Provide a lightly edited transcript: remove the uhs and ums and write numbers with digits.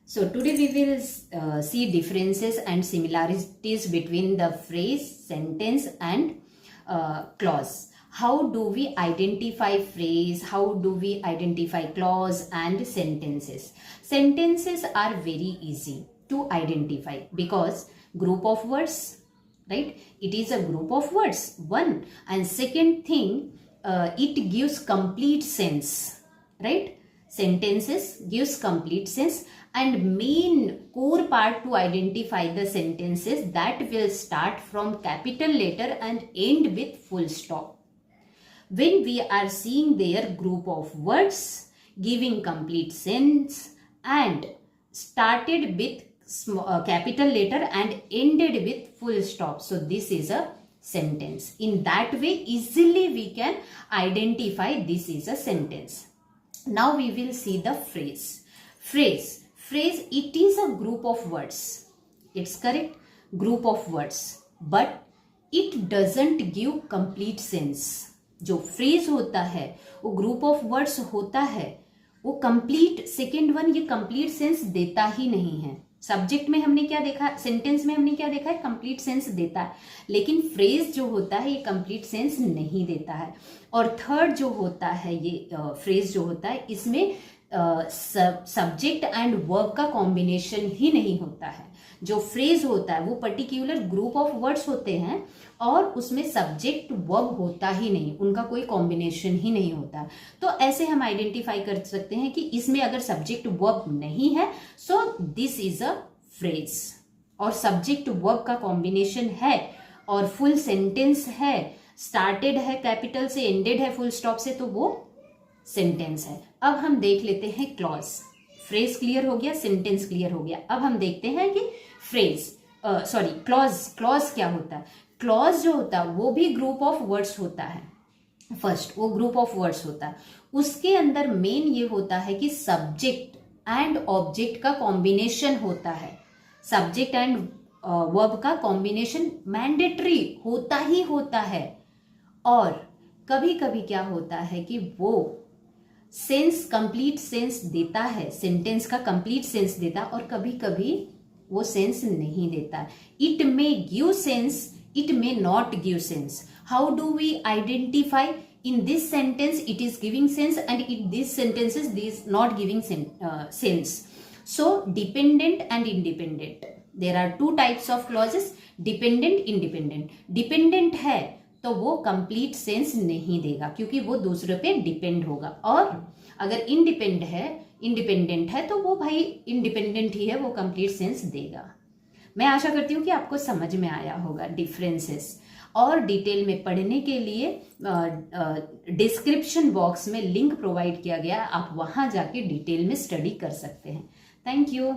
So today we will see differences and similarities between the phrase, sentence and clause. How do we identify phrase? How do we identify clause and sentences? Sentences are very easy to identify because group of words, right? It is a group of words, one. And second thing, it gives complete sense, right? Sentences gives complete sense, and main core part to identify the sentences that will start from capital letter and end with full stop. When we are seeing their group of words giving complete sense and started with capital letter and ended with full stop, so this is a sentence. In that way easily we can identify this is a sentence. Now we will see the phrase. Phrase, it is a group of words. It's correct, group of words, but it doesn't give complete sense. जो phrase होता है वो group of words होता है, वो complete, second one ये complete sense देता ही नहीं है. सब्जेक्ट में हमने क्या देखा, सेंटेंस में हमने क्या देखा है, कंप्लीट सेंस देता है, लेकिन फ्रेज जो होता है ये कंप्लीट सेंस नहीं देता है. और थर्ड जो होता है ये फ्रेज जो होता है इसमें सब्जेक्ट एंड वर्ब का कॉम्बिनेशन ही नहीं होता है. जो फ्रेज होता है वो पर्टिकुलर ग्रुप ऑफ वर्ड्स होते हैं और उसमें सब्जेक्ट वर्ब होता ही नहीं, उनका कोई कॉम्बिनेशन ही नहीं होता. तो ऐसे हम आइडेंटिफाई कर सकते हैं कि इसमें अगर सब्जेक्ट वर्ब नहीं है so this is a phrase, और सब्जेक्ट वर्ब का कॉम्बिनेशन है और फुल सेंटेंस है, स्टार्टेड है कैपिटल से, एंडेड है फुल स्टॉप से, तो वो सेंटेंस है. अब हम देख लेते हैं क्लॉज. फ्रेज क्लियर हो गया, सेंटेंस क्लियर हो गया. अब हम देखते हैं कि फ्रेज क्लॉज क्या होता है. क्लॉज जो होता है वो भी ग्रुप ऑफ वर्ड्स होता है. फर्स्ट वो ग्रुप ऑफ वर्ड्स होता है, उसके अंदर मेन ये होता है कि सब्जेक्ट एंड ऑब्जेक्ट का कॉम्बिनेशन होता है. सब्जेक्ट एंड वर्ब का कॉम्बिनेशन मैंडेटरी होता ही होता है. और कभी कभी क्या होता है कि वो सेंस कंप्लीट सेंस देता है, सेंटेंस का कंप्लीट सेंस देता, और कभी कभी वो सेंस नहीं देता. It may give sense, it may not give sense. How do we identify? in this sentence it is giving sense and in this sentences this not giving sense. So dependent and independent, there are two types of clauses, dependent independent. dependent है तो वो complete sense नहीं देगा क्योंकि वो दूसरे पे depend होगा, और अगर इंडिपेंडेंट है तो वो भाई इंडिपेंडेंट ही है, वो कंप्लीट सेंस देगा. मैं आशा करती हूँ कि आपको समझ में आया होगा डिफरेंसेस. और डिटेल में पढ़ने के लिए डिस्क्रिप्शन बॉक्स में लिंक प्रोवाइड किया गया, आप वहां जाके डिटेल में स्टडी कर सकते हैं. Thank you.